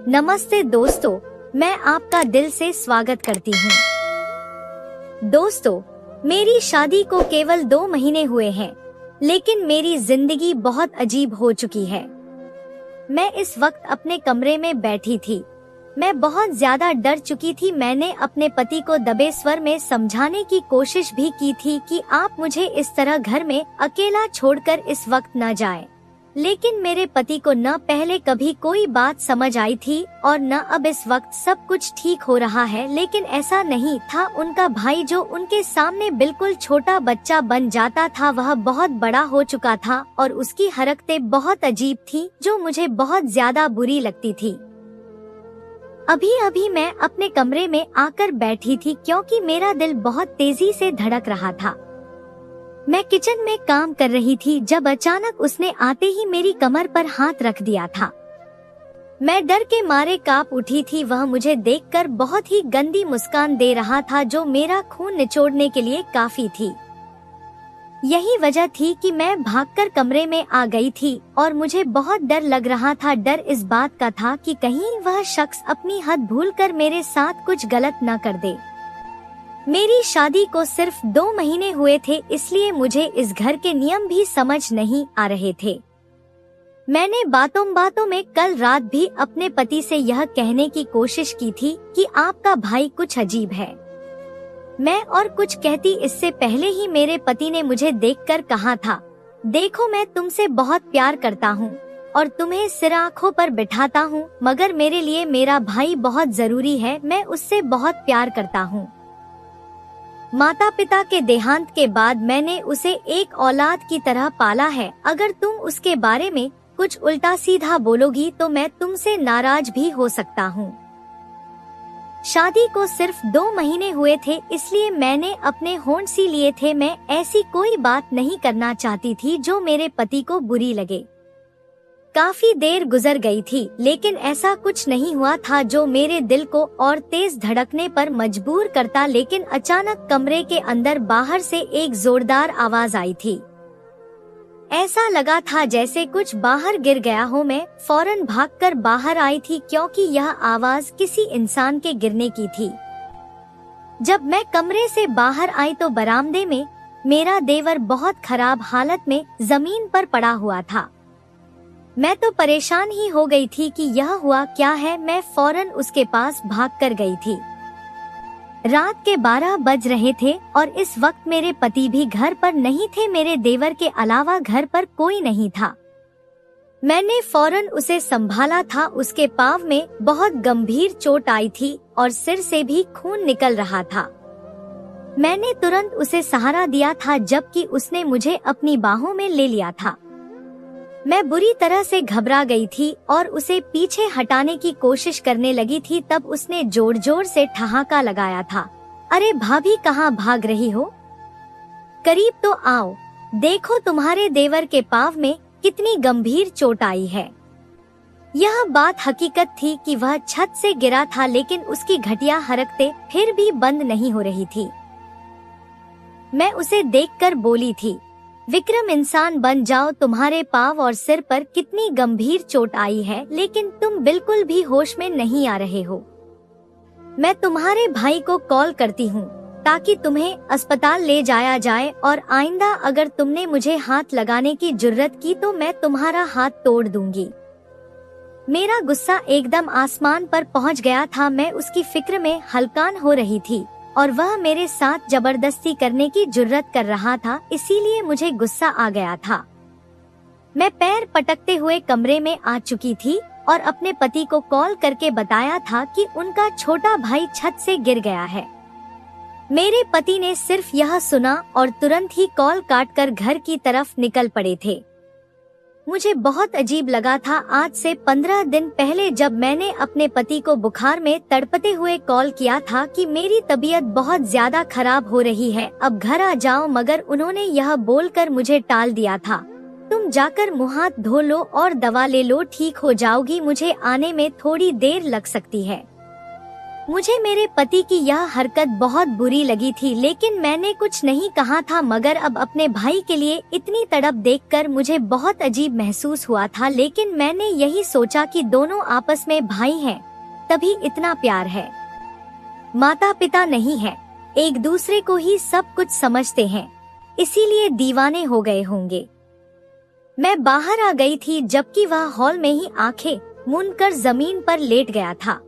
नमस्ते दोस्तों, मैं आपका दिल से स्वागत करती हूँ। दोस्तों, मेरी शादी को केवल 2 महीने हुए हैं, लेकिन मेरी जिंदगी बहुत अजीब हो चुकी है। मैं इस वक्त अपने कमरे में बैठी थी। मैं बहुत ज्यादा डर चुकी थी। मैंने अपने पति को दबे स्वर में समझाने की कोशिश भी की थी कि आप मुझे इस तरह घर में अकेला छोड़कर इस वक्त न जाएं। लेकिन मेरे पति को न पहले कभी कोई बात समझ आई थी और न अब इस वक्त सब कुछ ठीक हो रहा है। लेकिन ऐसा नहीं था। उनका भाई जो उनके सामने बिल्कुल छोटा बच्चा बन जाता था, वह बहुत बड़ा हो चुका था और उसकी हरकतें बहुत अजीब थी, जो मुझे बहुत ज्यादा बुरी लगती थी। अभी अभी मैं अपने कमरे में आकर बैठी थी क्योंकि मेरा दिल बहुत तेजी से धड़क रहा था। मैं किचन में काम कर रही थी जब अचानक उसने आते ही मेरी कमर पर हाथ रख दिया था। मैं डर के मारे कांप उठी थी। वह मुझे देखकर बहुत ही गंदी मुस्कान दे रहा था, जो मेरा खून निचोड़ने के लिए काफी थी। यही वजह थी कि मैं भागकर कमरे में आ गई थी और मुझे बहुत डर लग रहा था। डर इस बात का था कि कहीं वह शख्स अपनी हद भूलकर मेरे साथ कुछ गलत न कर दे। मेरी शादी को सिर्फ 2 महीने हुए थे, इसलिए मुझे इस घर के नियम भी समझ नहीं आ रहे थे। मैंने बातों में कल रात भी अपने पति से यह कहने की कोशिश की थी कि आपका भाई कुछ अजीब है। मैं और कुछ कहती इससे पहले ही मेरे पति ने मुझे देखकर कहा था, देखो मैं तुमसे बहुत प्यार करता हूँ और तुम्हें सिर आँखों पर बिठाता हूँ, मगर मेरे लिए मेरा भाई बहुत जरूरी है। मैं उससे बहुत प्यार करता हूँ। माता पिता के देहांत के बाद मैंने उसे एक औलाद की तरह पाला है। अगर तुम उसके बारे में कुछ उल्टा सीधा बोलोगी तो मैं तुमसे नाराज भी हो सकता हूँ। शादी को सिर्फ 2 महीने हुए थे, इसलिए मैंने अपने होंठ सी लिए थे। मैं ऐसी कोई बात नहीं करना चाहती थी जो मेरे पति को बुरी लगे। काफी देर गुजर गई थी, लेकिन ऐसा कुछ नहीं हुआ था जो मेरे दिल को और तेज धड़कने पर मजबूर करता। लेकिन अचानक कमरे के अंदर बाहर से एक जोरदार आवाज आई थी। ऐसा लगा था जैसे कुछ बाहर गिर गया हो। मैं फौरन भागकर बाहर आई थी क्योंकि यह आवाज किसी इंसान के गिरने की थी। जब मैं कमरे से बाहर आई तो बरामदे में मेरा देवर बहुत खराब हालत में जमीन पर पड़ा हुआ था। मैं तो परेशान ही हो गई थी कि यह हुआ क्या है। मैं फौरन उसके पास भागकर गई थी। रात के 12 बज रहे थे और इस वक्त मेरे पति भी घर पर नहीं थे। मेरे देवर के अलावा घर पर कोई नहीं था। मैंने फौरन उसे संभाला था। उसके पाँव में बहुत गंभीर चोट आई थी और सिर से भी खून निकल रहा था। मैंने तुरंत उसे सहारा दिया था, जबकि उसने मुझे अपनी बाहों में ले लिया था। मैं बुरी तरह से घबरा गई थी और उसे पीछे हटाने की कोशिश करने लगी थी। तब उसने जोर जोर से ठहाका लगाया था। अरे भाभी, कहाँ भाग रही हो? करीब तो आओ, देखो तुम्हारे देवर के पाँव में कितनी गंभीर चोट आई है। यह बात हकीकत थी कि वह छत से गिरा था, लेकिन उसकी घटिया हरकतें फिर भी बंद नहीं हो रही थी। मैं उसे देखकर बोली थी, विक्रम, इंसान बन जाओ। तुम्हारे पाँव और सिर पर कितनी गंभीर चोट आई है, लेकिन तुम बिल्कुल भी होश में नहीं आ रहे हो। मैं तुम्हारे भाई को कॉल करती हूँ ताकि तुम्हें अस्पताल ले जाया जाए, और आइंदा अगर तुमने मुझे हाथ लगाने की जुर्रत की तो मैं तुम्हारा हाथ तोड़ दूंगी। मेरा गुस्सा एकदम आसमान पर पहुँच गया था। मैं उसकी फिक्र में हलकान हो रही थी और वह मेरे साथ जबरदस्ती करने की जुर्रत कर रहा था, इसीलिए मुझे गुस्सा आ गया था। मैं पैर पटकते हुए कमरे में आ चुकी थी और अपने पति को कॉल करके बताया था कि उनका छोटा भाई छत से गिर गया है। मेरे पति ने सिर्फ यह सुना और तुरंत ही कॉल काटकर घर की तरफ निकल पड़े थे। मुझे बहुत अजीब लगा था। आज से 15 दिन पहले जब मैंने अपने पति को बुखार में तड़पते हुए कॉल किया था कि मेरी तबीयत बहुत ज्यादा खराब हो रही है, अब घर आ जाओ, मगर उन्होंने यह बोलकर मुझे टाल दिया था, तुम जाकर मुंह हाथ धो लो और दवा ले लो, ठीक हो जाओगी, मुझे आने में थोड़ी देर लग सकती है। मुझे मेरे पति की यह हरकत बहुत बुरी लगी थी, लेकिन मैंने कुछ नहीं कहा था। मगर अब अपने भाई के लिए इतनी तड़प देखकर मुझे बहुत अजीब महसूस हुआ था। लेकिन मैंने यही सोचा कि दोनों आपस में भाई हैं, तभी इतना प्यार है। माता पिता नहीं है, एक दूसरे को ही सब कुछ समझते हैं, इसीलिए दीवाने हो गए होंगे। मैं बाहर आ गई थी, जबकि वह हॉल में ही आंखें मूंदकर जमीन पर लेट गया था।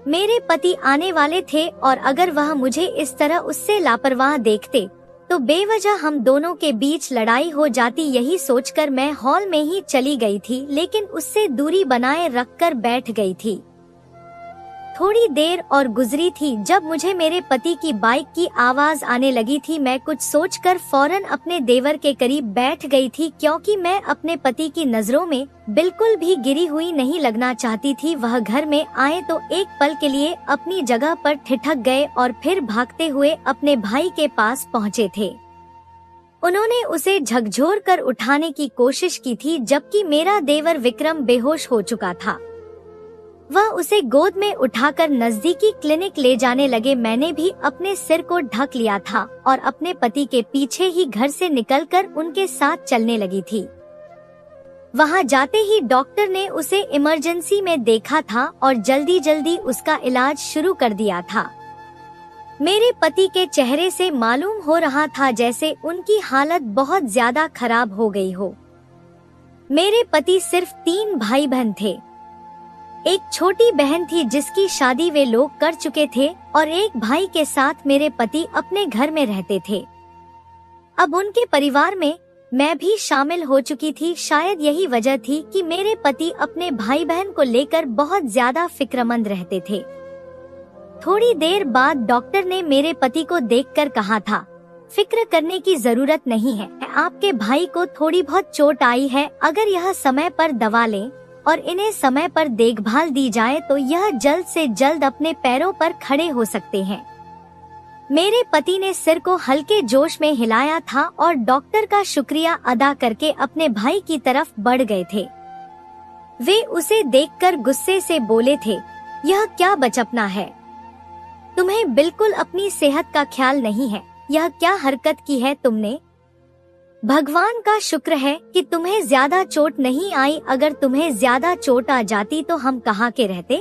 मेरे पति आने वाले थे और अगर वह मुझे इस तरह उससे लापरवाह देखते तो बेवजह हम दोनों के बीच लड़ाई हो जाती। यही सोचकर मैं हॉल में ही चली गई थी, लेकिन उससे दूरी बनाए रखकर बैठ गई थी। थोड़ी देर और गुजरी थी जब मुझे मेरे पति की बाइक की आवाज आने लगी थी। मैं कुछ सोचकर फौरन अपने देवर के करीब बैठ गई थी, क्योंकि मैं अपने पति की नजरों में बिल्कुल भी गिरी हुई नहीं लगना चाहती थी। वह घर में आए तो एक पल के लिए अपनी जगह पर ठिठक गए और फिर भागते हुए अपने भाई के पास पहुँचे थे। उन्होंने उसे झकझोर कर उठाने की कोशिश की थी, जबकि मेरा देवर विक्रम बेहोश हो चुका था। वह उसे गोद में उठाकर नजदीकी क्लिनिक ले जाने लगे। मैंने भी अपने सिर को ढक लिया था और अपने पति के पीछे ही घर से निकलकर उनके साथ चलने लगी थी। वहां जाते ही डॉक्टर ने उसे इमरजेंसी में देखा था और जल्दी जल्दी उसका इलाज शुरू कर दिया था। मेरे पति के चेहरे से मालूम हो रहा था जैसे उनकी हालत बहुत ज्यादा खराब हो गई हो। मेरे पति सिर्फ 3 भाई बहन थे। एक छोटी बहन थी जिसकी शादी वे लोग कर चुके थे और एक भाई के साथ मेरे पति अपने घर में रहते थे। अब उनके परिवार में मैं भी शामिल हो चुकी थी। शायद यही वजह थी कि मेरे पति अपने भाई बहन को लेकर बहुत ज्यादा फिक्रमंद रहते थे। थोड़ी देर बाद डॉक्टर ने मेरे पति को देखकर कहा था, फिक्र करने की जरूरत नहीं है, आपके भाई को थोड़ी बहुत चोट आई है। अगर यह समय पर दवा लें और इन्हें समय पर देखभाल दी जाए तो यह जल्द से जल्द अपने पैरों पर खड़े हो सकते हैं। मेरे पति ने सिर को हल्के जोश में हिलाया था और डॉक्टर का शुक्रिया अदा करके अपने भाई की तरफ बढ़ गए थे। वे उसे देखकर गुस्से से बोले थे, यह क्या बचपना है, तुम्हें बिल्कुल अपनी सेहत का ख्याल नहीं है, यह क्या हरकत की है तुमने। भगवान का शुक्र है कि तुम्हें ज्यादा चोट नहीं आई, अगर तुम्हें ज्यादा चोट आ जाती तो हम कहाँ के रहते।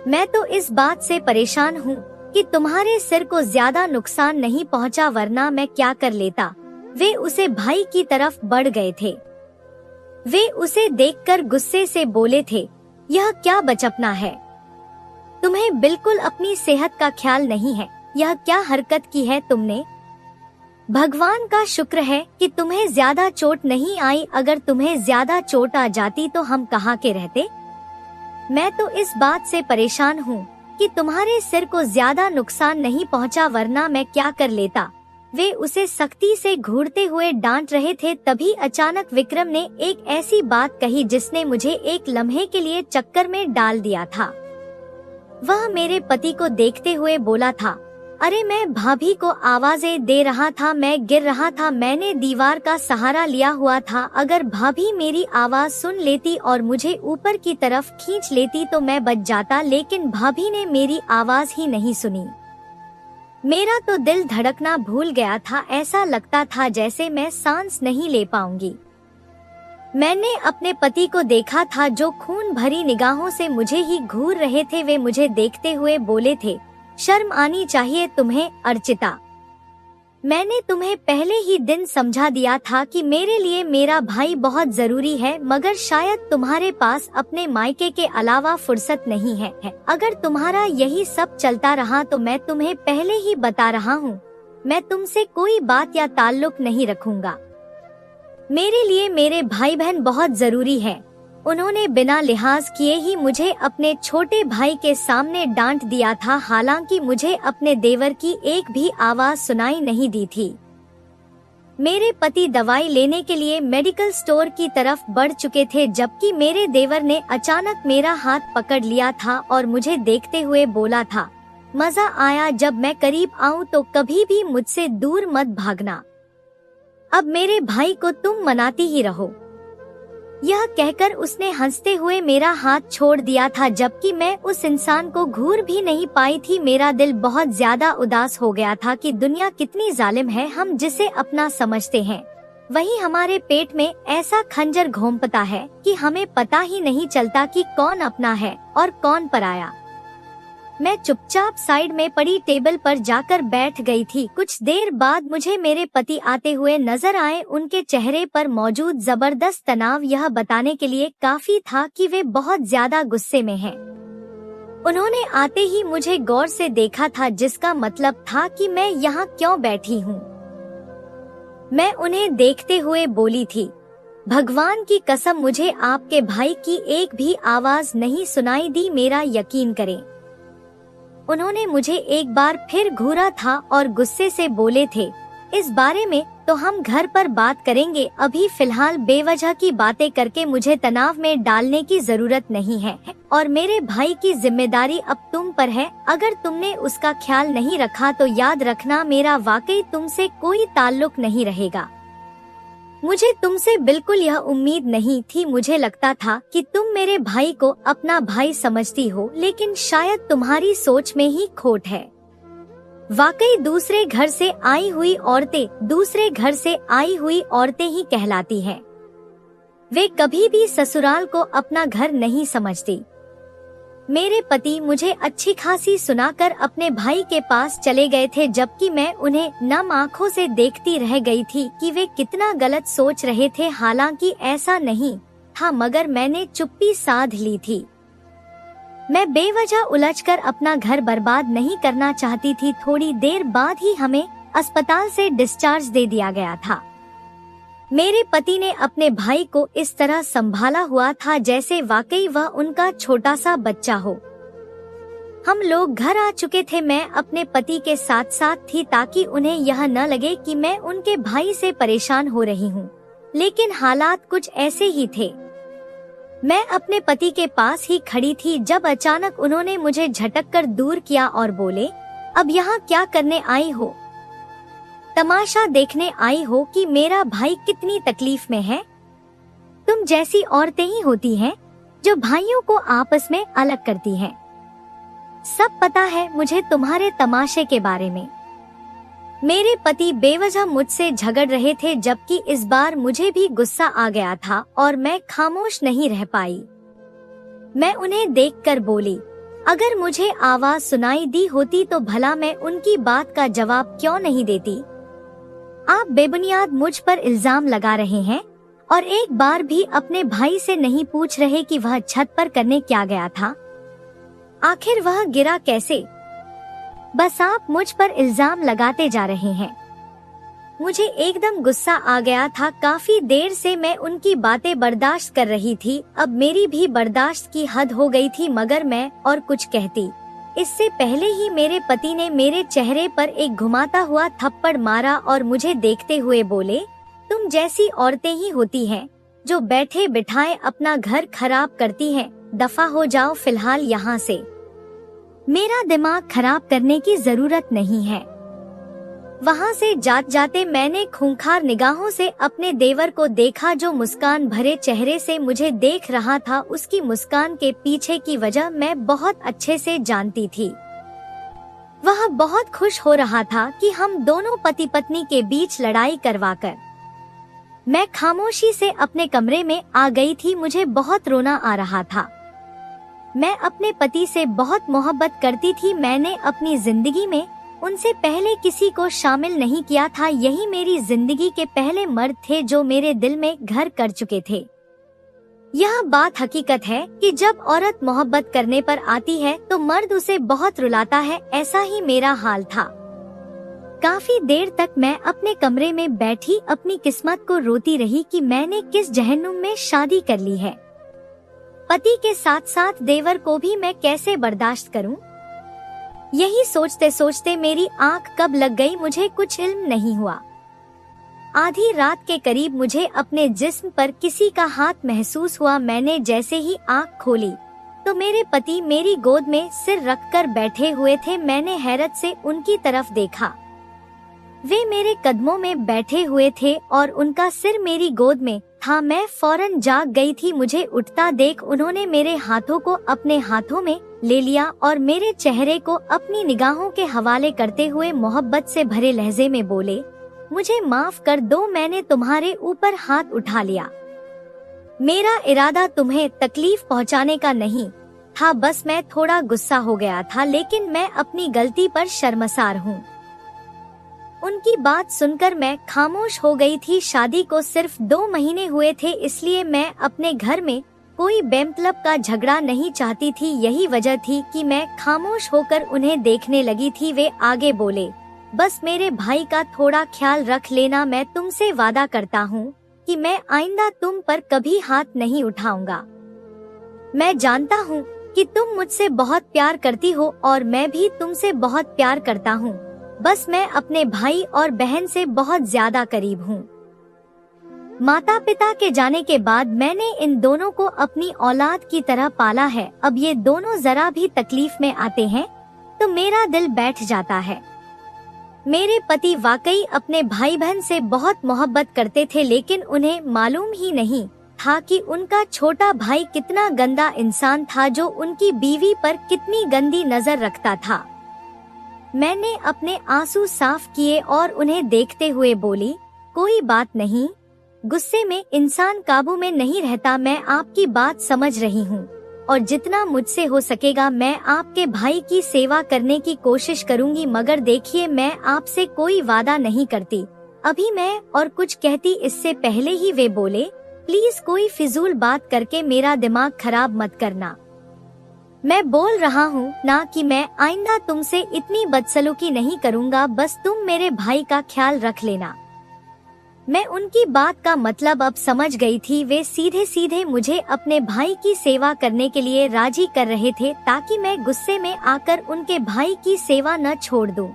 मैं तो इस बात से परेशान हूँ कि तुम्हारे सिर को ज्यादा नुकसान नहीं पहुँचा, वरना मैं क्या कर लेता। वे उसे भाई की तरफ बढ़ गए थे। वे उसे देखकर गुस्से से बोले थे, यह क्या बचपना है, तुम्हें बिल्कुल अपनी सेहत का ख्याल नहीं है, यह क्या हरकत की है तुमने। भगवान का शुक्र है कि तुम्हें ज्यादा चोट नहीं आई, अगर तुम्हें ज्यादा चोट आ जाती तो हम कहाँ के रहते। मैं तो इस बात से परेशान हूँ कि तुम्हारे सिर को ज्यादा नुकसान नहीं पहुँचा, वरना मैं क्या कर लेता। वे उसे सख्ती से घूरते हुए डांट रहे थे, तभी अचानक विक्रम ने एक ऐसी बात कही जिसने मुझे एक लम्हे के लिए चक्कर में डाल दिया था। वह मेरे पति को देखते हुए बोला था, अरे मैं भाभी को आवाजें दे रहा था, मैं गिर रहा था, मैंने दीवार का सहारा लिया हुआ था। अगर भाभी मेरी आवाज सुन लेती और मुझे ऊपर की तरफ खींच लेती तो मैं बच जाता, लेकिन भाभी ने मेरी आवाज ही नहीं सुनी। मेरा तो दिल धड़कना भूल गया था, ऐसा लगता था जैसे मैं सांस नहीं ले पाऊंगी। मैंने अपने पति को देखा था जो खून भरी निगाहों से मुझे ही घूर रहे थे। वे मुझे देखते हुए बोले थे, शर्म आनी चाहिए तुम्हें अर्चिता, मैंने तुम्हें पहले ही दिन समझा दिया था कि मेरे लिए मेरा भाई बहुत जरूरी है, मगर शायद तुम्हारे पास अपने मायके के अलावा फुर्सत नहीं है। अगर तुम्हारा यही सब चलता रहा तो मैं तुम्हें पहले ही बता रहा हूँ, मैं तुमसे कोई बात या ताल्लुक नहीं रखूंगा। मेरे लिए मेरे भाई बहन बहुत जरूरी है। उन्होंने बिना लिहाज किए ही मुझे अपने छोटे भाई के सामने डांट दिया था, हालांकि मुझे अपने देवर की एक भी आवाज सुनाई नहीं दी थी। मेरे पति दवाई लेने के लिए मेडिकल स्टोर की तरफ बढ़ चुके थे, जबकि मेरे देवर ने अचानक मेरा हाथ पकड़ लिया था और मुझे देखते हुए बोला था, मजा आया, जब मैं करीब आऊं तो कभी भी मुझसे दूर मत भागना। अब मेरे भाई को तुम मनाती ही रहो। यह कहकर उसने हंसते हुए मेरा हाथ छोड़ दिया था, जबकि मैं उस इंसान को घूर भी नहीं पाई थी। मेरा दिल बहुत ज्यादा उदास हो गया था कि दुनिया कितनी जालिम है। हम जिसे अपना समझते हैं वही हमारे पेट में ऐसा खंजर घोंपता है कि हमें पता ही नहीं चलता कि कौन अपना है और कौन पराया। मैं चुपचाप साइड में पड़ी टेबल पर जाकर बैठ गई थी। कुछ देर बाद मुझे मेरे पति आते हुए नजर आए। उनके चेहरे पर मौजूद जबरदस्त तनाव यह बताने के लिए काफी था कि वे बहुत ज्यादा गुस्से में हैं। उन्होंने आते ही मुझे गौर से देखा था, जिसका मतलब था कि मैं यहाँ क्यों बैठी हूँ। मैं उन्हें देखते हुए बोली थी, भगवान की कसम मुझे आपके भाई की एक भी आवाज नहीं सुनाई दी, मेरा यकीन करें। उन्होंने मुझे एक बार फिर घूरा था और गुस्से से बोले थे, इस बारे में तो हम घर पर बात करेंगे, अभी फिलहाल बेवजह की बातें करके मुझे तनाव में डालने की जरूरत नहीं है और मेरे भाई की जिम्मेदारी अब तुम पर है। अगर तुमने उसका ख्याल नहीं रखा तो याद रखना, मेरा वाकई तुमसे कोई ताल्लुक नहीं रहेगा। मुझे तुमसे बिल्कुल यह उम्मीद नहीं थी। मुझे लगता था कि तुम मेरे भाई को अपना भाई समझती हो, लेकिन शायद तुम्हारी सोच में ही खोट है। वाकई दूसरे घर से आई हुई औरतें दूसरे घर से आई हुई औरतें ही कहलाती हैं। वे कभी भी ससुराल को अपना घर नहीं समझती। मेरे पति मुझे अच्छी खासी सुनाकर अपने भाई के पास चले गए थे, जबकि मैं उन्हें नम आंखों से देखती रह गई थी कि वे कितना गलत सोच रहे थे। हालांकि ऐसा नहीं था, मगर मैंने चुप्पी साध ली थी। मैं बेवजह उलझकर अपना घर बर्बाद नहीं करना चाहती थी। थोड़ी देर बाद ही हमें अस्पताल से डिस्चार्ज दे दिया गया था। मेरे पति ने अपने भाई को इस तरह संभाला हुआ था जैसे वाकई वह उनका छोटा सा बच्चा हो। हम लोग घर आ चुके थे। मैं अपने पति के साथ साथ थी ताकि उन्हें यह न लगे कि मैं उनके भाई से परेशान हो रही हूँ, लेकिन हालात कुछ ऐसे ही थे। मैं अपने पति के पास ही खड़ी थी जब अचानक उन्होंने मुझे झटक कर दूर किया और बोले, अब यहाँ क्या करने आई हो? तमाशा देखने आई हो कि मेरा भाई कितनी तकलीफ में है? तुम जैसी औरतें ही होती हैं जो भाइयों को आपस में अलग करती हैं। सब पता है मुझे तुम्हारे तमाशे के बारे में। मेरे पति बेवजह मुझसे झगड़ रहे थे, जबकि इस बार मुझे भी गुस्सा आ गया था और मैं खामोश नहीं रह पाई। मैं उन्हें देखकर बोली, अगर मुझे आवाज सुनाई दी होती तो भला मैं उनकी बात का जवाब क्यों नहीं देती? आप बेबुनियाद मुझ पर इल्जाम लगा रहे हैं और एक बार भी अपने भाई से नहीं पूछ रहे कि वह छत पर करने क्या गया था। आखिर वह गिरा कैसे? बस आप मुझ पर इल्जाम लगाते जा रहे हैं। मुझे एकदम गुस्सा आ गया था। काफी देर से मैं उनकी बातें बर्दाश्त कर रही थी। अब मेरी भी बर्दाश्त की हद हो गई थी, मगर मैं और कुछ कहती इससे पहले ही मेरे पति ने मेरे चेहरे पर एक घुमाता हुआ थप्पड़ मारा और मुझे देखते हुए बोले, तुम जैसी औरतें ही होती हैं जो बैठे बिठाए अपना घर खराब करती हैं। दफा हो जाओ फिलहाल यहाँ से। मेरा दिमाग खराब करने की जरूरत नहीं है। वहाँ से जाते जाते मैंने खूंखार निगाहों से अपने देवर को देखा जो मुस्कान भरे चेहरे से मुझे देख रहा था। उसकी मुस्कान के पीछे की वजह मैं बहुत अच्छे से जानती थी। वह बहुत खुश हो रहा था कि हम दोनों पति पत्नी के बीच लड़ाई करवाकर। मैं खामोशी से अपने कमरे में आ गई थी। मुझे बहुत रोना आ रहा था। मैं अपने पति से बहुत मोहब्बत करती थी। मैंने अपनी जिंदगी में उनसे पहले किसी को शामिल नहीं किया था। यही मेरी जिंदगी के पहले मर्द थे जो मेरे दिल में घर कर चुके थे। यह बात हकीकत है कि जब औरत मोहब्बत करने पर आती है तो मर्द उसे बहुत रुलाता है। ऐसा ही मेरा हाल था। काफी देर तक मैं अपने कमरे में बैठी अपनी किस्मत को रोती रही कि मैंने किस जहन्नुम में शादी कर ली है। पति के साथ साथ देवर को भी मैं कैसे बर्दाश्त करूं? यही सोचते सोचते मेरी आंख कब लग गई मुझे कुछ इल्म नहीं हुआ। आधी रात के करीब मुझे अपने जिस्म पर किसी का हाथ महसूस हुआ। मैंने जैसे ही आंख खोली तो मेरे पति मेरी गोद में सिर रखकर बैठे हुए थे। मैंने हैरत से उनकी तरफ देखा। वे मेरे कदमों में बैठे हुए थे और उनका सिर मेरी गोद में था मैं फौरन जाग गई थी। मुझे उठता देख उन्होंने मेरे हाथों को अपने हाथों में ले लिया और मेरे चेहरे को अपनी निगाहों के हवाले करते हुए मोहब्बत से भरे लहजे में बोले, मुझे माफ कर दो, मैंने तुम्हारे ऊपर हाथ उठा लिया। मेरा इरादा तुम्हें तकलीफ पहुंचाने का नहीं था, बस मैं थोड़ा गुस्सा हो गया था, लेकिन मैं अपनी गलती पर शर्मसार हूँ। उनकी बात सुनकर मैं खामोश हो गई थी। शादी को सिर्फ 2 महीने हुए थे, इसलिए मैं अपने घर में कोई बेमतलब का झगड़ा नहीं चाहती थी। यही वजह थी कि मैं खामोश होकर उन्हें देखने लगी थी। वे आगे बोले, बस मेरे भाई का थोड़ा ख्याल रख लेना। मैं तुमसे वादा करता हूँ कि मैं आइंदा तुम पर कभी हाथ नहीं उठाऊंगा। मैं जानता हूँ कि तुम मुझसे बहुत प्यार करती हो और मैं भी तुमसे बहुत प्यार करता हूँ। बस मैं अपने भाई और बहन से बहुत ज्यादा करीब हूँ। माता पिता के जाने के बाद मैंने इन दोनों को अपनी औलाद की तरह पाला है। अब ये दोनों जरा भी तकलीफ में आते हैं तो मेरा दिल बैठ जाता है। मेरे पति वाकई अपने भाई बहन से बहुत मोहब्बत करते थे, लेकिन उन्हें मालूम ही नहीं था कि उनका छोटा भाई कितना गंदा इंसान था, जो उनकी बीवी पर कितनी गंदी नजर रखता था। मैंने अपने आंसू साफ किए और उन्हें देखते हुए बोली, कोई बात नहीं, गुस्से में इंसान काबू में नहीं रहता। मैं आपकी बात समझ रही हूँ और जितना मुझसे हो सकेगा मैं आपके भाई की सेवा करने की कोशिश करूँगी, मगर देखिए मैं आपसे कोई वादा नहीं करती। अभी मैं और कुछ कहती इससे पहले ही वे बोले, प्लीज कोई फिजूल बात करके मेरा दिमाग खराब मत करना। मैं बोल रहा हूँ ना कि मैं आइंदा तुमसे इतनी बदसलूकी नहीं करूँगा, बस तुम मेरे भाई का ख्याल रख लेना। मैं उनकी बात का मतलब अब समझ गई थी। वे सीधे सीधे मुझे अपने भाई की सेवा करने के लिए राजी कर रहे थे, ताकि मैं गुस्से में आकर उनके भाई की सेवा न छोड़ दूं।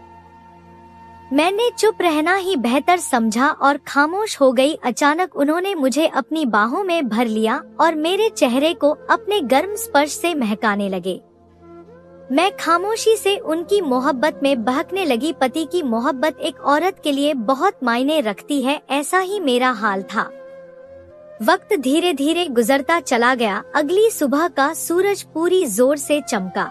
मैंने चुप रहना ही बेहतर समझा और खामोश हो गई। अचानक उन्होंने मुझे अपनी बाहों में भर लिया और मेरे चेहरे को अपने गर्म स्पर्श से महकाने लगे। मैं खामोशी से उनकी मोहब्बत में बहकने लगी। पति की मोहब्बत एक औरत के लिए बहुत मायने रखती है, ऐसा ही मेरा हाल था। वक्त धीरे धीरे गुजरता चला गया। अगली सुबह का सूरज पूरी जोर से चमका।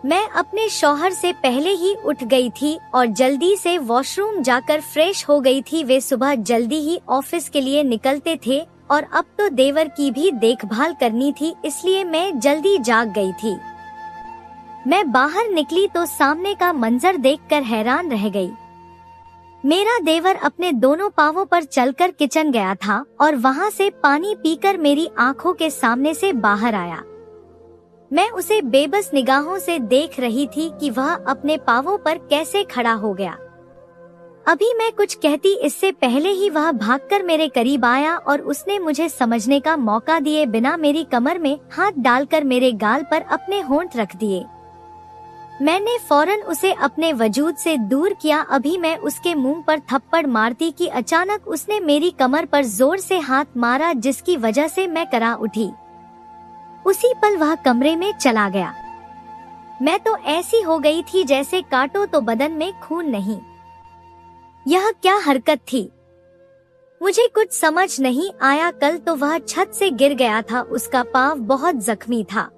मैं अपने शौहर से पहले ही उठ गई थी और जल्दी से वॉशरूम जाकर फ्रेश हो गई थी। वे सुबह जल्दी ही ऑफिस के लिए निकलते थे और अब तो देवर की भी देखभाल करनी थी, इसलिए मैं जल्दी जाग गई थी। मैं बाहर निकली तो सामने का मंजर देखकर हैरान रह गई। मेरा देवर अपने दोनों पांवों पर चलकर किचन गया था और वहां से पानी पीकर मेरी आंखों के सामने से बाहर आया। मैं उसे बेबस निगाहों से देख रही थी कि वह अपने पांवों पर कैसे खड़ा हो गया। अभी मैं कुछ कहती इससे पहले ही वह भागकर मेरे करीब आया और उसने मुझे समझने का मौका दिए बिना मेरी कमर में हाथ डालकर मेरे गाल पर अपने होंठ रख दिए। मैंने फौरन उसे अपने वजूद से दूर किया। अभी मैं उसके मुंह पर थप्पड़ मारती कि अचानक उसने मेरी कमर पर जोर से हाथ मारा, जिसकी वजह से मैं करा उठी। उसी पल वह कमरे में चला गया। मैं तो ऐसी हो गई थी जैसे काटो तो बदन में खून नहीं। यह क्या हरकत थी? मुझे कुछ समझ नहीं आया। कल तो वह छत से गिर गया था, उसका पाँव बहुत जख्मी था।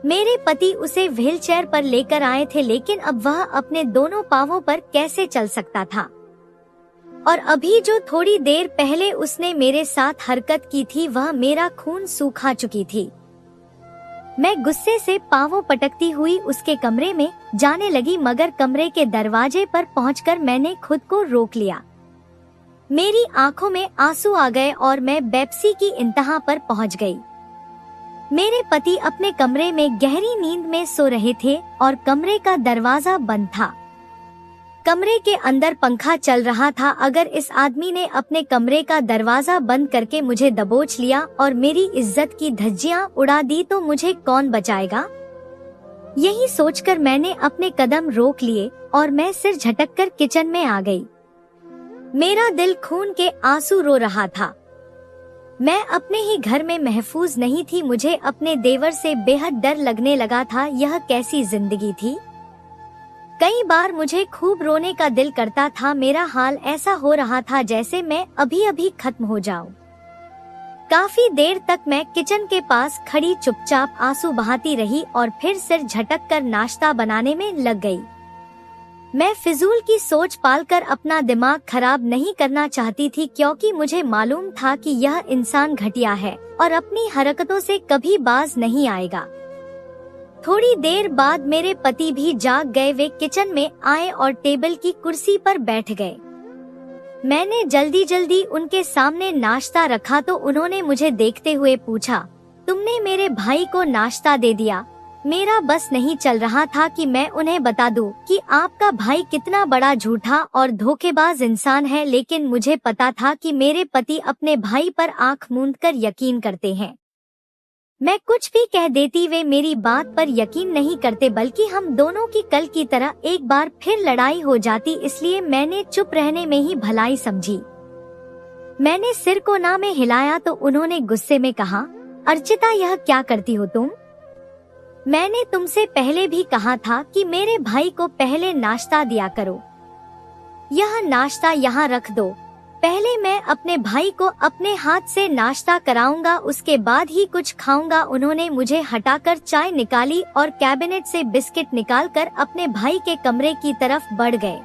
मेरे पति उसे व्हीलचेयर पर लेकर आए थे, लेकिन अब वह अपने दोनों पांवों पर कैसे चल सकता था? और अभी जो थोड़ी देर पहले उसने मेरे साथ हरकत की थी, वह मेरा खून सूखा चुकी थी। मैं गुस्से से पांवों पटकती हुई उसके कमरे में जाने लगी, मगर कमरे के दरवाजे पर पहुंचकर मैंने खुद को रोक लिया। मेरी आंखों में आंसू आ गए और मैं बेपसी की इंतहा पर पहुंच गई। मेरे पति अपने कमरे में गहरी नींद में सो रहे थे और कमरे का दरवाजा बंद था। कमरे के अंदर पंखा चल रहा था। अगर इस आदमी ने अपने कमरे का दरवाजा बंद करके मुझे दबोच लिया और मेरी इज्जत की धज्जियां उड़ा दी तो मुझे कौन बचाएगा? यही सोचकर मैंने अपने कदम रोक लिए और मैं सिर झटककर किचन में आ गई। मेरा दिल खून के आंसू रो रहा था। मैं अपने ही घर में महफूज नहीं थी। मुझे अपने देवर से बेहद डर लगने लगा था। यह कैसी जिंदगी थी? कई बार मुझे खूब रोने का दिल करता था। मेरा हाल ऐसा हो रहा था जैसे मैं अभी अभी खत्म हो जाऊं। काफी देर तक मैं किचन के पास खड़ी चुपचाप आंसू बहाती रही और फिर सिर झटक कर नाश्ता बनाने में लग गई। मैं फिजूल की सोच पालकर अपना दिमाग खराब नहीं करना चाहती थी, क्योंकि मुझे मालूम था कि यह इंसान घटिया है और अपनी हरकतों से कभी बाज नहीं आएगा। थोड़ी देर बाद मेरे पति भी जाग गए। वे किचन में आए और टेबल की कुर्सी पर बैठ गए। मैंने जल्दी जल्दी उनके सामने नाश्ता रखा तो उन्होंने मुझे देखते हुए पूछा, तुमने मेरे भाई को नाश्ता दे दिया? मेरा बस नहीं चल रहा था कि मैं उन्हें बता दूं कि आपका भाई कितना बड़ा झूठा और धोखेबाज इंसान है, लेकिन मुझे पता था कि मेरे पति अपने भाई पर आंख मूंदकर यकीन करते हैं। मैं कुछ भी कह देती वे मेरी बात पर यकीन नहीं करते, बल्कि हम दोनों की कल की तरह एक बार फिर लड़ाई हो जाती, इसलिए मैंने चुप रहने में ही भलाई समझी। मैंने सिर को ना में हिलाया तो उन्होंने गुस्से में कहा, अर्चिता यह क्या करती हो तुम? मैंने तुमसे पहले भी कहा था कि मेरे भाई को पहले नाश्ता दिया करो। यह नाश्ता यहाँ रख दो। पहले मैं अपने भाई को अपने हाथ से नाश्ता कराऊंगा, उसके बाद ही कुछ खाऊंगा। उन्होंने मुझे हटाकर चाय निकाली और कैबिनेट से बिस्किट निकालकर अपने भाई के कमरे की तरफ बढ़ गए।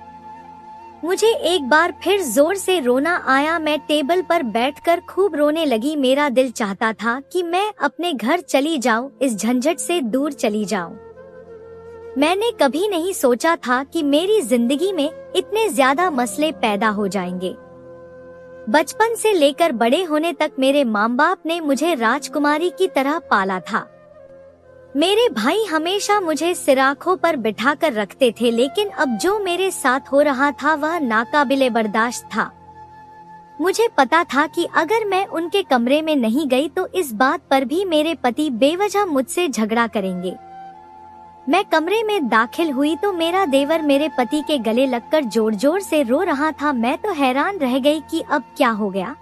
मुझे एक बार फिर जोर से रोना आया। मैं टेबल पर बैठकर खूब रोने लगी। मेरा दिल चाहता था कि मैं अपने घर चली जाऊं, इस झंझट से दूर चली जाऊं। मैंने कभी नहीं सोचा था कि मेरी जिंदगी में इतने ज्यादा मसले पैदा हो जाएंगे। बचपन से लेकर बड़े होने तक मेरे माँ बाप ने मुझे राजकुमारी की तरह पाला था। मेरे भाई हमेशा मुझे सिराखों पर बिठाकर रखते थे, लेकिन अब जो मेरे साथ हो रहा था वह नाकाबिले बर्दाश्त था। मुझे पता था कि अगर मैं उनके कमरे में नहीं गई तो इस बात पर भी मेरे पति बेवजह मुझसे झगड़ा करेंगे। मैं कमरे में दाखिल हुई तो मेरा देवर मेरे पति के गले लगकर जोर जोर से रो रहा था। मैं तो हैरान रह गई कि अब क्या हो गया।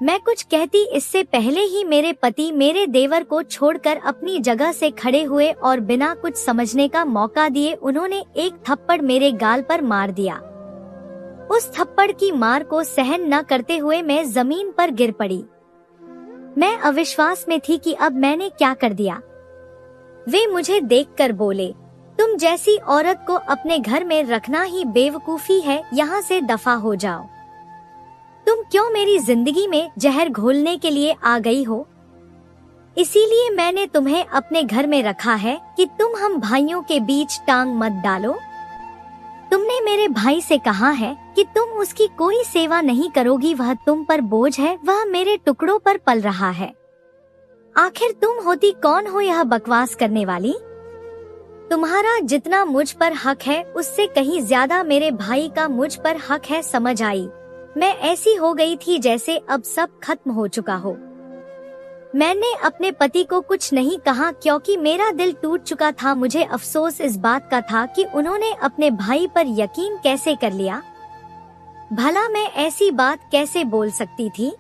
मैं कुछ कहती इससे पहले ही मेरे पति मेरे देवर को छोड़कर अपनी जगह से खड़े हुए और बिना कुछ समझने का मौका दिए उन्होंने एक थप्पड़ मेरे गाल पर मार दिया। उस थप्पड़ की मार को सहन न करते हुए मैं जमीन पर गिर पड़ी। मैं अविश्वास में थी कि अब मैंने क्या कर दिया। वे मुझे देखकर बोले, तुम जैसी औरत को अपने घर में रखना ही बेवकूफी है, यहाँ से दफा हो जाओ। तुम क्यों मेरी जिंदगी में जहर घोलने के लिए आ गई हो? इसीलिए मैंने तुम्हें अपने घर में रखा है कि तुम हम भाइयों के बीच टांग मत डालो। तुमने मेरे भाई से कहा है कि तुम उसकी कोई सेवा नहीं करोगी, वह तुम पर बोझ है, वह मेरे टुकड़ों पर पल रहा है। आखिर तुम होती कौन हो यह बकवास करने वाली? तुम्हारा जितना मुझ पर हक है उससे कहीं ज्यादा मेरे भाई का मुझ पर हक है, समझ आई? मैं ऐसी हो गई थी जैसे अब सब खत्म हो चुका हो। मैंने अपने पति को कुछ नहीं कहा क्योंकि मेरा दिल टूट चुका था। मुझे अफसोस इस बात का था कि उन्होंने अपने भाई पर यकीन कैसे कर लिया। भला मैं ऐसी बात कैसे बोल सकती थी?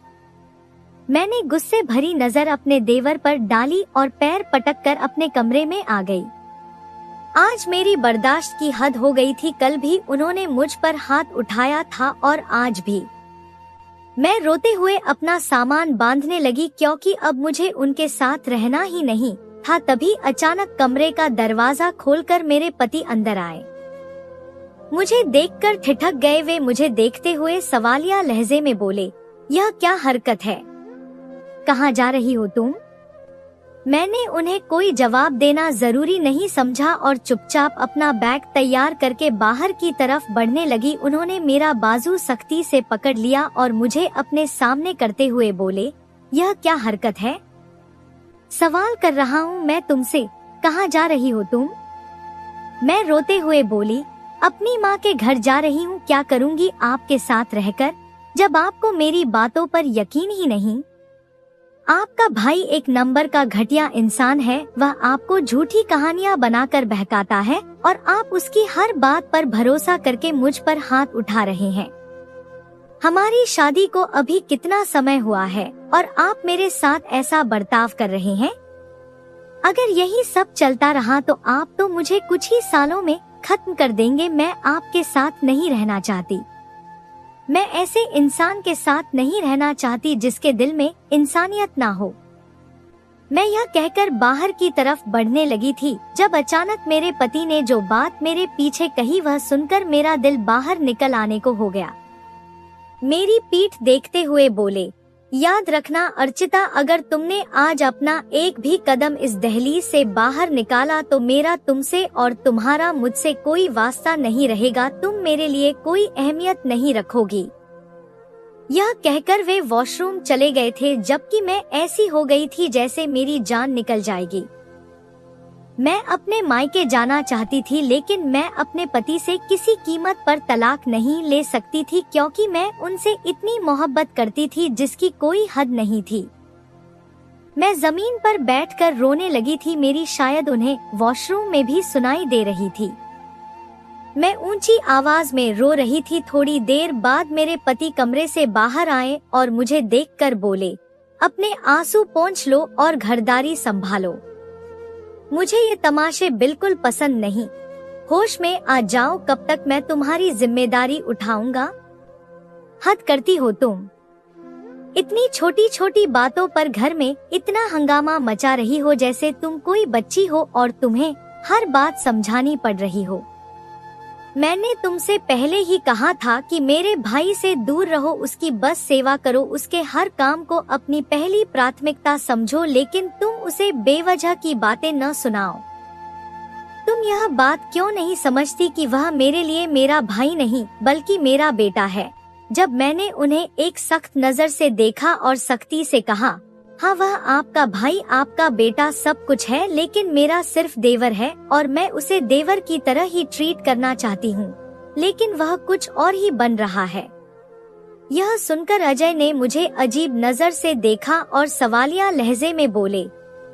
मैंने गुस्से भरी नजर अपने देवर पर डाली और पैर पटककर अपने कमरे में आ गई। आज मेरी बर्दाश्त की हद हो गई थी। कल भी उन्होंने मुझ पर हाथ उठाया था और आज भी। मैं रोते हुए अपना सामान बांधने लगी क्योंकि अब मुझे उनके साथ रहना ही नहीं था। तभी अचानक कमरे का दरवाजा खोलकर मेरे पति अंदर आए। मुझे देखकर ठिठक गए। वे मुझे देखते हुए सवालिया लहजे में बोले, यह क्या हरकत है? कहाँ जा रही हो तुम? मैंने उन्हें कोई जवाब देना जरूरी नहीं समझा और चुपचाप अपना बैग तैयार करके बाहर की तरफ बढ़ने लगी। उन्होंने मेरा बाजू सख्ती से पकड़ लिया और मुझे अपने सामने करते हुए बोले, यह क्या हरकत है? सवाल कर रहा हूँ मैं तुमसे, कहाँ जा रही हो तुम? मैं रोते हुए बोली, अपनी माँ के घर जा रही हूँ। क्या करूँगी आपके साथ रहकर, जब आपको मेरी बातों पर यकीन ही नहीं? आपका भाई एक नंबर का घटिया इंसान है। वह आपको झूठी कहानियां बनाकर बहकाता है और आप उसकी हर बात पर भरोसा करके मुझ पर हाथ उठा रहे हैं। हमारी शादी को अभी कितना समय हुआ है और आप मेरे साथ ऐसा बर्ताव कर रहे हैं? अगर यही सब चलता रहा तो आप तो मुझे कुछ ही सालों में खत्म कर देंगे। मैं आपके साथ नहीं रहना चाहती। मैं ऐसे इंसान के साथ नहीं रहना चाहती जिसके दिल में इंसानियत ना हो। मैं यह कहकर बाहर की तरफ बढ़ने लगी थी जब अचानक मेरे पति ने जो बात मेरे पीछे कही वह सुनकर मेरा दिल बाहर निकल आने को हो गया। मेरी पीठ देखते हुए बोले, याद रखना अर्चिता, अगर तुमने आज अपना एक भी कदम इस दहलीज से बाहर निकाला तो मेरा तुमसे और तुम्हारा मुझसे कोई वास्ता नहीं रहेगा, तुम मेरे लिए कोई अहमियत नहीं रखोगी। यह कहकर वे वॉशरूम चले गए थे, जबकि मैं ऐसी हो गई थी जैसे मेरी जान निकल जाएगी। मैं अपने मायके जाना चाहती थी, लेकिन मैं अपने पति से किसी कीमत पर तलाक नहीं ले सकती थी क्योंकि मैं उनसे इतनी मोहब्बत करती थी जिसकी कोई हद नहीं थी। मैं जमीन पर बैठकर रोने लगी थी। मेरी शायद उन्हें वॉशरूम में भी सुनाई दे रही थी। मैं ऊंची आवाज में रो रही थी। थोड़ी देर बाद मेरे पति कमरे से बाहर आए और मुझे देखकर बोले, अपने आंसू पोंछ लो और घरदारी संभालो। मुझे ये तमाशे बिल्कुल पसंद नहीं। होश में आ जाओ, कब तक मैं तुम्हारी जिम्मेदारी उठाऊंगा? हद करती हो तुम। इतनी छोटी छोटी बातों पर घर में इतना हंगामा मचा रही हो जैसे तुम कोई बच्ची हो और तुम्हें हर बात समझानी पड़ रही हो। मैंने तुमसे पहले ही कहा था कि मेरे भाई से दूर रहो, उसकी बस सेवा करो, उसके हर काम को अपनी पहली प्राथमिकता समझो, लेकिन तुम उसे बेवजह की बातें न सुनाओ। तुम यह बात क्यों नहीं समझती कि वह मेरे लिए मेरा भाई नहीं बल्कि मेरा बेटा है। जब मैंने उन्हें एक सख्त नजर से देखा और सख्ती से कहा, हाँ वह आपका भाई, आपका बेटा सब कुछ है, लेकिन मेरा सिर्फ देवर है और मैं उसे देवर की तरह ही ट्रीट करना चाहती हूँ, लेकिन वह कुछ और ही बन रहा है। यह सुनकर अजय ने मुझे अजीब नजर से देखा और सवालिया लहजे में बोले,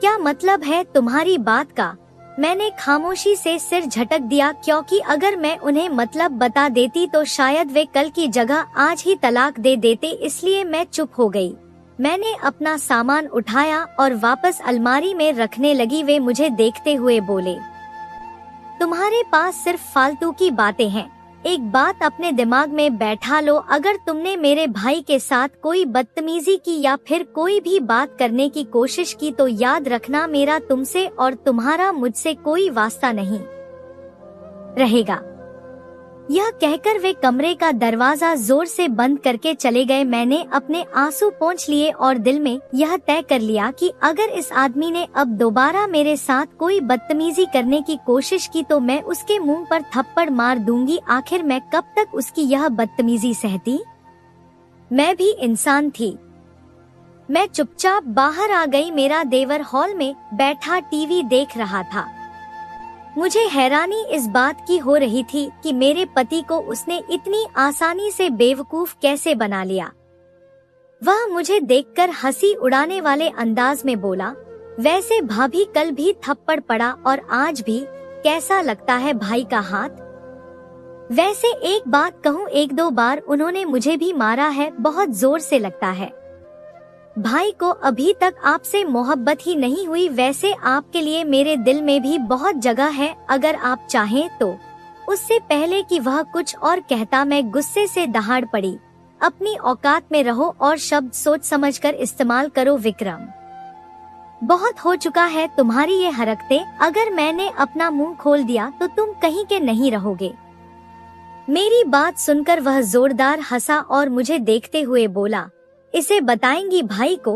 क्या मतलब है तुम्हारी बात का? मैंने खामोशी से सिर झटक दिया क्योंकि अगर मैं उन्हें मतलब बता देती तो शायद वे कल की जगह आज ही तलाक दे देते, इसलिए मैं चुप हो गई। मैंने अपना सामान उठाया और वापस अलमारी में रखने लगी। वे मुझे देखते हुए बोले, तुम्हारे पास सिर्फ फालतू की बातें हैं। एक बात अपने दिमाग में बैठा लो, अगर तुमने मेरे भाई के साथ कोई बदतमीजी की या फिर कोई भी बात करने की कोशिश की तो याद रखना मेरा तुमसे और तुम्हारा मुझसे कोई वास्ता नहीं रहेगा। यह कहकर वे कमरे का दरवाजा जोर से बंद करके चले गए। मैंने अपने आंसू पोंछ लिए और दिल में यह तय कर लिया कि अगर इस आदमी ने अब दोबारा मेरे साथ कोई बदतमीजी करने की कोशिश की तो मैं उसके मुंह पर थप्पड़ मार दूंगी। आखिर मैं कब तक उसकी यह बदतमीजी सहती? मैं भी इंसान थी। मैं चुपचाप बाहर आ गई। मेरा देवर हॉल में बैठा टीवी देख रहा था। मुझे हैरानी इस बात की हो रही थी कि मेरे पति को उसने इतनी आसानी से बेवकूफ कैसे बना लिया। वह मुझे देखकर हंसी उड़ाने वाले अंदाज में बोला, वैसे भाभी कल भी थप्पड़ पड़ा और आज भी, कैसा लगता है भाई का हाथ? वैसे एक बात कहूँ, 1-2 बार उन्होंने मुझे भी मारा है, बहुत जोर से लगता है। भाई को अभी तक आपसे मोहब्बत ही नहीं हुई। वैसे आपके लिए मेरे दिल में भी बहुत जगह है, अगर आप चाहें तो। उससे पहले कि वह कुछ और कहता मैं गुस्से से दहाड़ पड़ी, अपनी औकात में रहो और शब्द सोच समझकर इस्तेमाल करो विक्रम। बहुत हो चुका है तुम्हारी ये हरकतें, अगर मैंने अपना मुंह खोल दिया तो तुम कहीं के नहीं रहोगे। मेरी बात सुनकर वह जोरदार हंसा और मुझे देखते हुए बोला, इसे बताएंगी भाई को?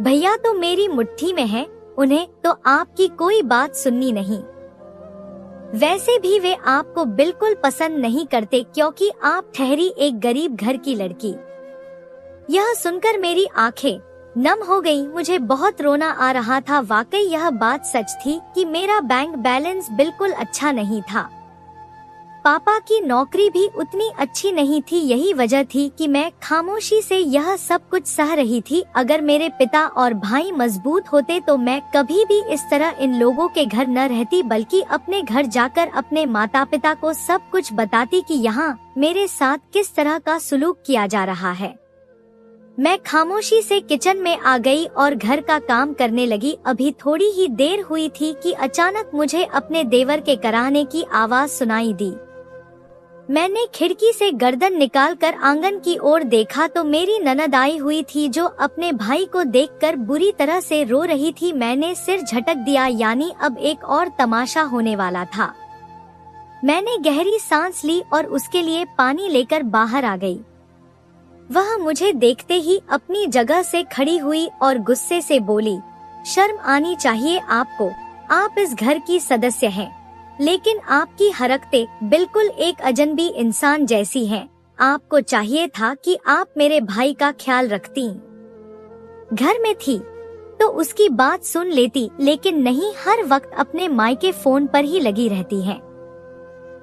भैया तो मेरी मुट्ठी में है, उन्हें तो आपकी कोई बात सुननी नहीं। वैसे भी वे आपको बिल्कुल पसंद नहीं करते क्योंकि आप ठहरी एक गरीब घर की लड़की। यह सुनकर मेरी आंखें नम हो गईं। मुझे बहुत रोना आ रहा था। वाकई यह बात सच थी कि मेरा बैंक बैलेंस बिल्कुल अच्छा नहीं था। पापा की नौकरी भी उतनी अच्छी नहीं थी। यही वजह थी कि मैं खामोशी से यह सब कुछ सह रही थी। अगर मेरे पिता और भाई मजबूत होते तो मैं कभी भी इस तरह इन लोगों के घर न रहती, बल्कि अपने घर जाकर अपने माता पिता को सब कुछ बताती कि यहाँ मेरे साथ किस तरह का सुलूक किया जा रहा है। मैं खामोशी से किचन में आ गई और घर का काम करने लगी। अभी थोड़ी ही देर हुई थी कि अचानक मुझे अपने देवर के कराहने की आवाज सुनाई दी। मैंने खिड़की से गर्दन निकालकर आंगन की ओर देखा तो मेरी ननद आई हुई थी जो अपने भाई को देखकर बुरी तरह से रो रही थी। मैंने सिर झटक दिया, यानी अब एक और तमाशा होने वाला था। मैंने गहरी सांस ली और उसके लिए पानी लेकर बाहर आ गई। वह मुझे देखते ही अपनी जगह से खड़ी हुई और गुस्से से बोली, शर्म आनी चाहिए आपको, आप इस घर की सदस्य हैं, लेकिन आपकी हरकतें बिल्कुल एक अजनबी इंसान जैसी हैं। आपको चाहिए था कि आप मेरे भाई का ख्याल रखती। घर में थी तो उसकी बात सुन लेती, लेकिन नहीं, हर वक्त अपने मायके फोन पर ही लगी रहती है।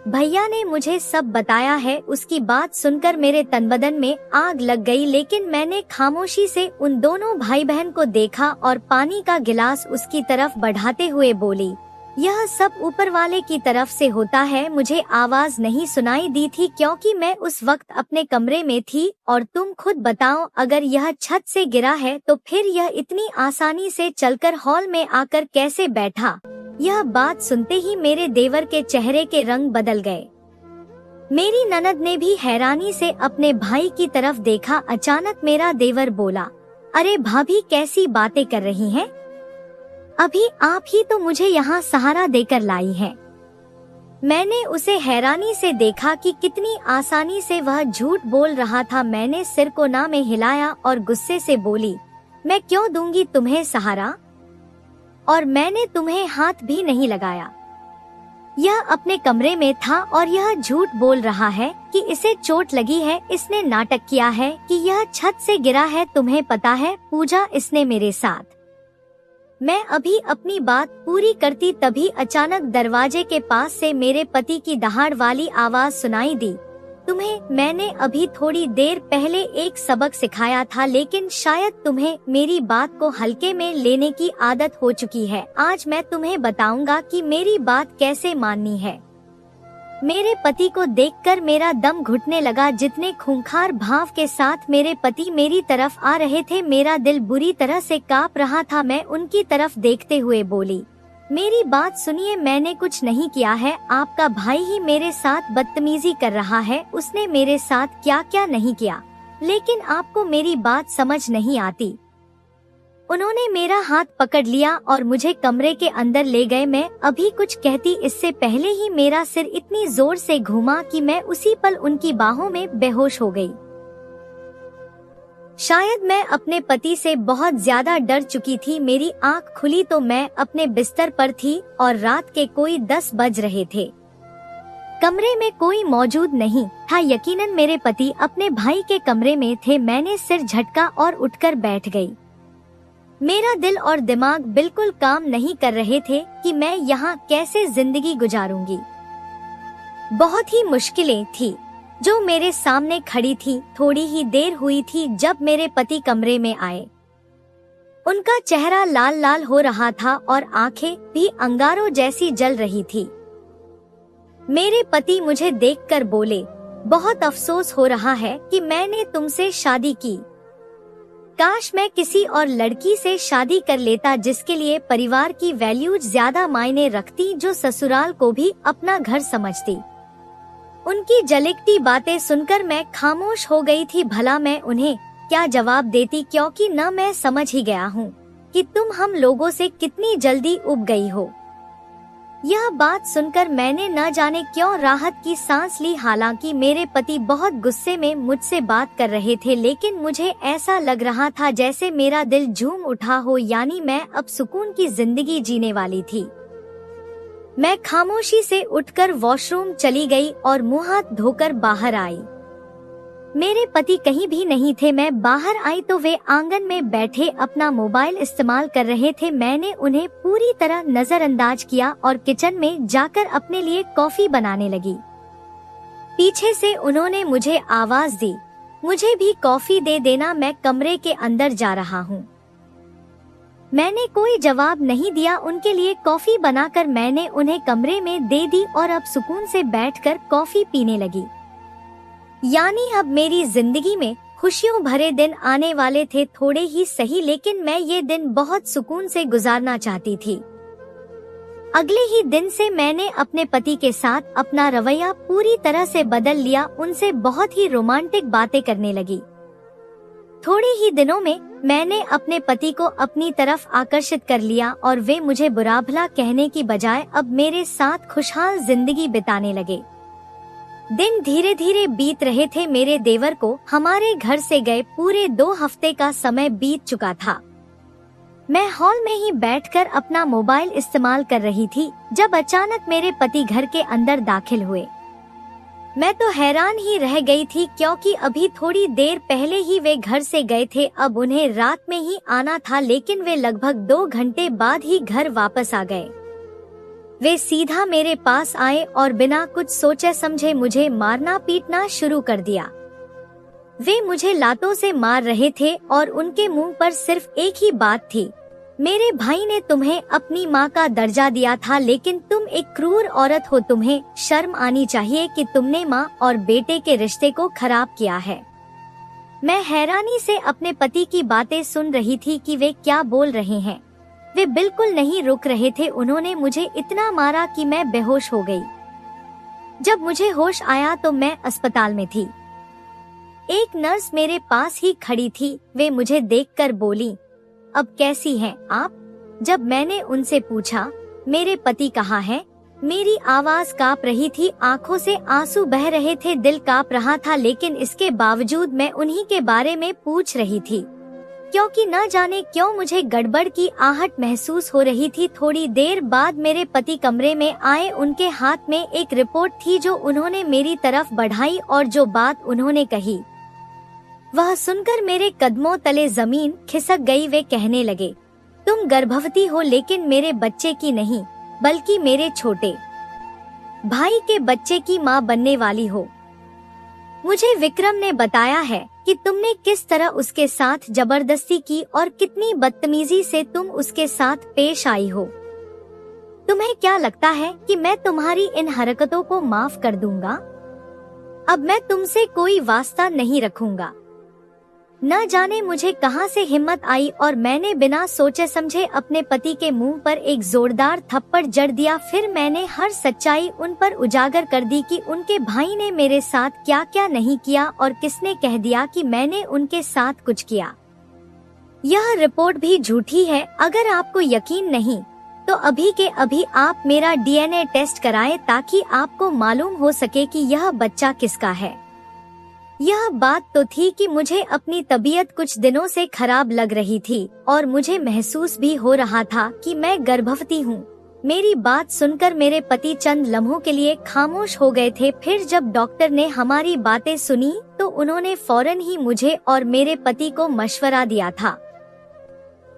भैया ने मुझे सब बताया है। उसकी बात सुनकर मेरे तनबदन में आग लग गई, लेकिन मैंने खामोशी से उन दोनों भाई बहन को देखा और पानी का गिलास उसकी तरफ बढ़ाते हुए बोली, यह सब ऊपर वाले की तरफ से होता है। मुझे आवाज नहीं सुनाई दी थी क्योंकि मैं उस वक्त अपने कमरे में थी, और तुम खुद बताओ, अगर यह छत से गिरा है तो फिर यह इतनी आसानी से चलकर हॉल में आकर कैसे बैठा। यह बात सुनते ही मेरे देवर के चेहरे के रंग बदल गए। मेरी ननद ने भी हैरानी से अपने भाई की तरफ देखा। अचानक मेरा देवर बोला, अरे भाभी, कैसी बातें कर रही हैं? अभी आप ही तो मुझे यहाँ सहारा देकर लाई हैं। मैंने उसे हैरानी से देखा कि कितनी आसानी से वह झूठ बोल रहा था। मैंने सिर को ना में हिलाया और गुस्से से बोली, मैं क्यों दूंगी तुम्हें सहारा, और मैंने तुम्हें हाथ भी नहीं लगाया। यह अपने कमरे में था और यह झूठ बोल रहा है कि इसे चोट लगी है। इसने नाटक किया है कि यह छत से गिरा है। तुम्हें पता है पूजा, इसने मेरे साथ। मैं अभी अपनी बात पूरी करती तभी अचानक दरवाजे के पास से मेरे पति की दहाड़ वाली आवाज सुनाई दी, तुम्हें मैंने अभी थोड़ी देर पहले एक सबक सिखाया था, लेकिन शायद तुम्हें मेरी बात को हल्के में लेने की आदत हो चुकी है। आज मैं तुम्हें बताऊंगा कि मेरी बात कैसे माननी है। मेरे पति को देखकर मेरा दम घुटने लगा। जितने खूंखार भाव के साथ मेरे पति मेरी तरफ आ रहे थे, मेरा दिल बुरी तरह से कांप रहा था। मैं उनकी तरफ देखते हुए बोली, मेरी बात सुनिए, मैंने कुछ नहीं किया है। आपका भाई ही मेरे साथ बदतमीजी कर रहा है। उसने मेरे साथ क्या क्या नहीं किया, लेकिन आपको मेरी बात समझ नहीं आती। उन्होंने मेरा हाथ पकड़ लिया और मुझे कमरे के अंदर ले गए। मैं अभी कुछ कहती इससे पहले ही मेरा सिर इतनी जोर से घूमा कि मैं उसी पल उनकी बाहों में बेहोश हो गई। शायद मैं अपने पति से बहुत ज्यादा डर चुकी थी। मेरी आंख खुली तो मैं अपने बिस्तर पर थी और रात के कोई 10 बज रहे थे। कमरे में कोई मौजूद नहीं था। यकीनन मेरे पति अपने भाई के कमरे में थे। मैंने सिर झटका और उठकर बैठ गई। मेरा दिल और दिमाग बिल्कुल काम नहीं कर रहे थे कि मैं यहाँ कैसे जिंदगी गुजारूंगी। बहुत ही मुश्किलें थी जो मेरे सामने खड़ी थी। थोड़ी ही देर हुई थी जब मेरे पति कमरे में आए। उनका चेहरा लाल लाल हो रहा था और आंखें भी अंगारों जैसी जल रही थी। मेरे पति मुझे देखकर बोले, बहुत अफसोस हो रहा है कि मैंने तुमसे शादी की। काश मैं किसी और लड़की से शादी कर लेता जिसके लिए परिवार की वैल्यूज ज्यादा मायने रखती, जो ससुराल को भी अपना घर समझती। उनकी जलिकती बातें सुनकर मैं खामोश हो गई थी। भला मैं उन्हें क्या जवाब देती, क्योंकि न मैं समझ ही गया हूँ कि तुम हम लोगों से कितनी जल्दी उब गई हो। यह बात सुनकर मैंने न जाने क्यों राहत की सांस ली। हालांकि मेरे पति बहुत गुस्से में मुझसे बात कर रहे थे, लेकिन मुझे ऐसा लग रहा था जैसे मेरा दिल झूम उठा हो, यानी मैं अब सुकून की जिंदगी जीने वाली थी। मैं खामोशी से उठकर वॉशरूम चली गई और मुंह हाथ धोकर बाहर आई। मेरे पति कहीं भी नहीं थे। मैं बाहर आई तो वे आंगन में बैठे अपना मोबाइल इस्तेमाल कर रहे थे। मैंने उन्हें पूरी तरह नजरअंदाज किया और किचन में जाकर अपने लिए कॉफी बनाने लगी। पीछे से उन्होंने मुझे आवाज दी, मुझे भी कॉफी दे देना, मैं कमरे के अंदर जा रहा हूँ। मैंने कोई जवाब नहीं दिया। उनके लिए कॉफी बनाकर मैंने उन्हें कमरे में दे दी और अब सुकून से बैठकर कॉफी पीने लगी। यानी अब मेरी जिंदगी में खुशियों भरे दिन आने वाले थे। थोड़े ही सही, लेकिन मैं ये दिन बहुत सुकून से गुजारना चाहती थी। अगले ही दिन से मैंने अपने पति के साथ अपना रवैया पूरी तरह से बदल लिया, उनसे बहुत ही रोमांटिक बातें करने लगी। थोड़े ही दिनों में मैंने अपने पति को अपनी तरफ आकर्षित कर लिया और वे मुझे बुरा भला कहने की बजाय अब मेरे साथ खुशहाल जिंदगी बिताने लगे। दिन धीरे धीरे बीत रहे थे। मेरे देवर को हमारे घर से गए पूरे 2 हफ्ते का समय बीत चुका था। मैं हॉल में ही बैठकर अपना मोबाइल इस्तेमाल कर रही थी जब अचानक मेरे पति घर के अंदर दाखिल हुए। मैं तो हैरान ही रह गई थी, क्योंकि अभी थोड़ी देर पहले ही वे घर से गए थे। अब उन्हें रात में ही आना था, लेकिन वे लगभग 2 घंटे बाद ही घर वापस आ गए। वे सीधा मेरे पास आए और बिना कुछ सोचे समझे मुझे मारना पीटना शुरू कर दिया। वे मुझे लातों से मार रहे थे और उनके मुंह पर सिर्फ एक ही बात थी, मेरे भाई ने तुम्हें अपनी माँ का दर्जा दिया था, लेकिन तुम एक क्रूर औरत हो, तुम्हें शर्म आनी चाहिए कि तुमने माँ और बेटे के रिश्ते को खराब किया है। मैं हैरानी से अपने पति की बातें सुन रही थी कि वे क्या बोल रहे हैं। वे बिल्कुल नहीं रुक रहे थे। उन्होंने मुझे इतना मारा कि मैं बेहोश हो गई। जब मुझे होश आया तो मैं अस्पताल में थी। एक नर्स मेरे पास ही खड़ी थी। वे मुझे देखकर बोली, अब कैसी हैं आप? जब मैंने उनसे पूछा मेरे पति कहाँ हैं, मेरी आवाज कांप रही थी, आंखों से आंसू बह रहे थे, दिल कांप रहा था, लेकिन इसके बावजूद मैं उन्हीं के बारे में पूछ रही थी, क्योंकि न जाने क्यों मुझे गड़बड़ की आहट महसूस हो रही थी। थोड़ी देर बाद मेरे पति कमरे में आए। उनके हाथ में एक रिपोर्ट थी जो उन्होंने मेरी तरफ बढ़ाई और जो बात उन्होंने कही वह सुनकर मेरे कदमों तले जमीन खिसक गई। वे कहने लगे, तुम गर्भवती हो, लेकिन मेरे बच्चे की नहीं बल्कि मेरे छोटे भाई के बच्चे की माँ बनने वाली हो। मुझे विक्रम ने बताया है कि तुमने किस तरह उसके साथ जबरदस्ती की और कितनी बदतमीजी से तुम उसके साथ पेश आई हो। तुम्हें क्या लगता है कि मैं तुम्हारी इन हरकतों को माफ कर दूंगा? अब मैं तुमसे कोई वास्ता नहीं रखूंगा। न जाने मुझे कहां से हिम्मत आई और मैंने बिना सोचे समझे अपने पति के मुंह पर एक जोरदार थप्पड़ जड़ दिया। फिर मैंने हर सच्चाई उन पर उजागर कर दी कि उनके भाई ने मेरे साथ क्या क्या नहीं किया और किसने कह दिया कि मैंने उनके साथ कुछ किया। यह रिपोर्ट भी झूठी है। अगर आपको यकीन नहीं तो अभी के अभी आप मेरा DNA टेस्ट कराएं, ताकि आपको मालूम हो सके कि यह बच्चा किसका है। यह बात तो थी कि मुझे अपनी तबीयत कुछ दिनों से खराब लग रही थी और मुझे महसूस भी हो रहा था कि मैं गर्भवती हूँ। मेरी बात सुनकर मेरे पति चंद लम्हों के लिए खामोश हो गए थे। फिर जब डॉक्टर ने हमारी बातें सुनी तो उन्होंने फौरन ही मुझे और मेरे पति को मशवरा दिया था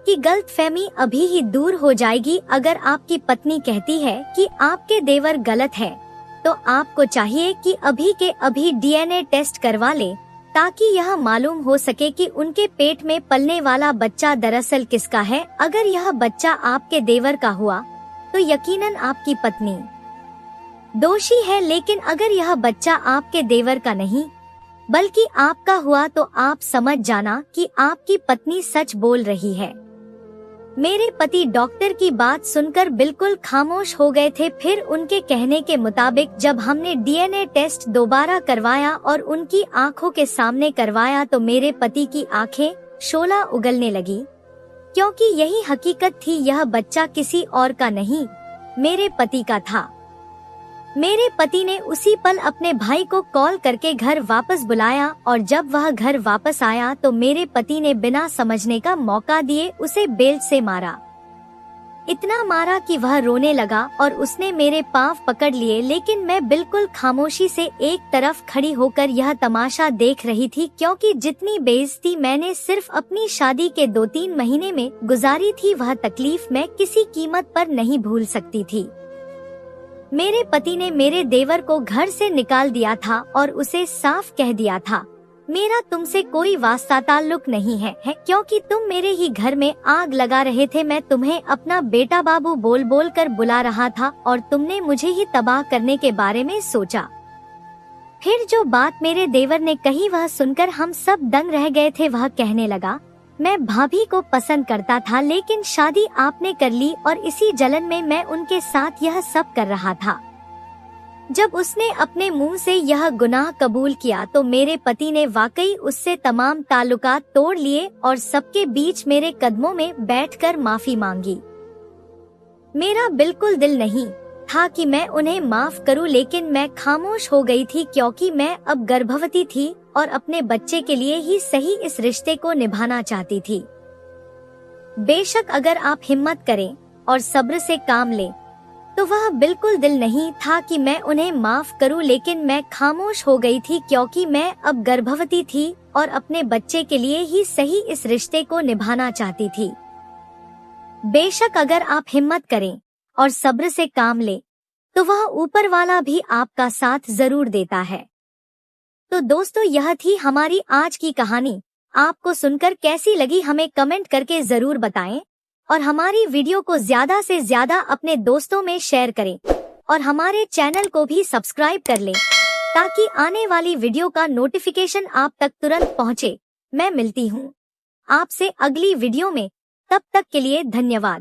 कि गलतफहमी अभी ही दूर हो जाएगी। अगर आपकी पत्नी कहती है कि आपके देवर गलत है तो आपको चाहिए कि अभी के अभी DNA टेस्ट करवा ले, ताकि यह मालूम हो सके कि उनके पेट में पलने वाला बच्चा दरअसल किसका है। अगर यह बच्चा आपके देवर का हुआ तो यकीनन आपकी पत्नी दोषी है, लेकिन अगर यह बच्चा आपके देवर का नहीं बल्कि आपका हुआ तो आप समझ जाना कि आपकी पत्नी सच बोल रही है। मेरे पति डॉक्टर की बात सुनकर बिल्कुल खामोश हो गए थे। फिर उनके कहने के मुताबिक जब हमने DNA टेस्ट दोबारा करवाया और उनकी आंखों के सामने करवाया तो मेरे पति की आंखें शोला उगलने लगी, क्योंकि यही हकीकत थी, यह बच्चा किसी और का नहीं मेरे पति का था। मेरे पति ने उसी पल अपने भाई को कॉल करके घर वापस बुलाया और जब वह घर वापस आया तो मेरे पति ने बिना समझने का मौका दिए उसे बेल्ट से मारा। इतना मारा कि वह रोने लगा और उसने मेरे पांव पकड़ लिए, लेकिन मैं बिल्कुल खामोशी से एक तरफ खड़ी होकर यह तमाशा देख रही थी, क्योंकि जितनी बेइज्जती मैंने सिर्फ अपनी शादी के 2-3 महीने में गुजारी थी वह तकलीफ मैं किसी कीमत पर नहीं भूल सकती थी। मेरे पति ने मेरे देवर को घर से निकाल दिया था और उसे साफ कह दिया था, मेरा तुमसे कोई वास्ता ताल्लुक नहीं है, क्योंकि तुम मेरे ही घर में आग लगा रहे थे। मैं तुम्हें अपना बेटा बाबू बोल बोल कर बुला रहा था और तुमने मुझे ही तबाह करने के बारे में सोचा। फिर जो बात मेरे देवर ने कही वह सुनकर हम सब दंग रह गए थे। वह कहने लगा, मैं भाभी को पसंद करता था, लेकिन शादी आपने कर ली और इसी जलन में मैं उनके साथ यह सब कर रहा था। जब उसने अपने मुंह से यह गुनाह कबूल किया तो मेरे पति ने वाकई उससे तमाम ताल्लुकात तोड़ लिए और सबके बीच मेरे कदमों में बैठकर माफी मांगी। मेरा बिल्कुल दिल नहीं था कि मैं उन्हें माफ करूं, लेकिन मैं खामोश हो गई थी क्योंकि मैं अब गर्भवती थी और अपने बच्चे के लिए ही सही इस रिश्ते को निभाना चाहती थी। बेशक अगर आप हिम्मत करें और सब्र से काम लें तो वह बिल्कुल दिल नहीं था कि मैं उन्हें माफ करूं, लेकिन मैं खामोश हो गई थी क्योंकि मैं अब गर्भवती थी और अपने बच्चे के लिए ही सही इस रिश्ते को निभाना चाहती थी। बेशक अगर आप हिम्मत करें और सब्र से काम लें तो वह ऊपर वाला भी आपका साथ जरूर देता है। तो दोस्तों, यह थी हमारी आज की कहानी। आपको सुनकर कैसी लगी हमें कमेंट करके जरूर बताएं और हमारी वीडियो को ज्यादा से ज्यादा अपने दोस्तों में शेयर करें और हमारे चैनल को भी सब्सक्राइब कर लें ताकि आने वाली वीडियो का नोटिफिकेशन आप तक तुरंत पहुंचे। मैं मिलती हूं आपसे अगली वीडियो में, तब तक के लिए धन्यवाद।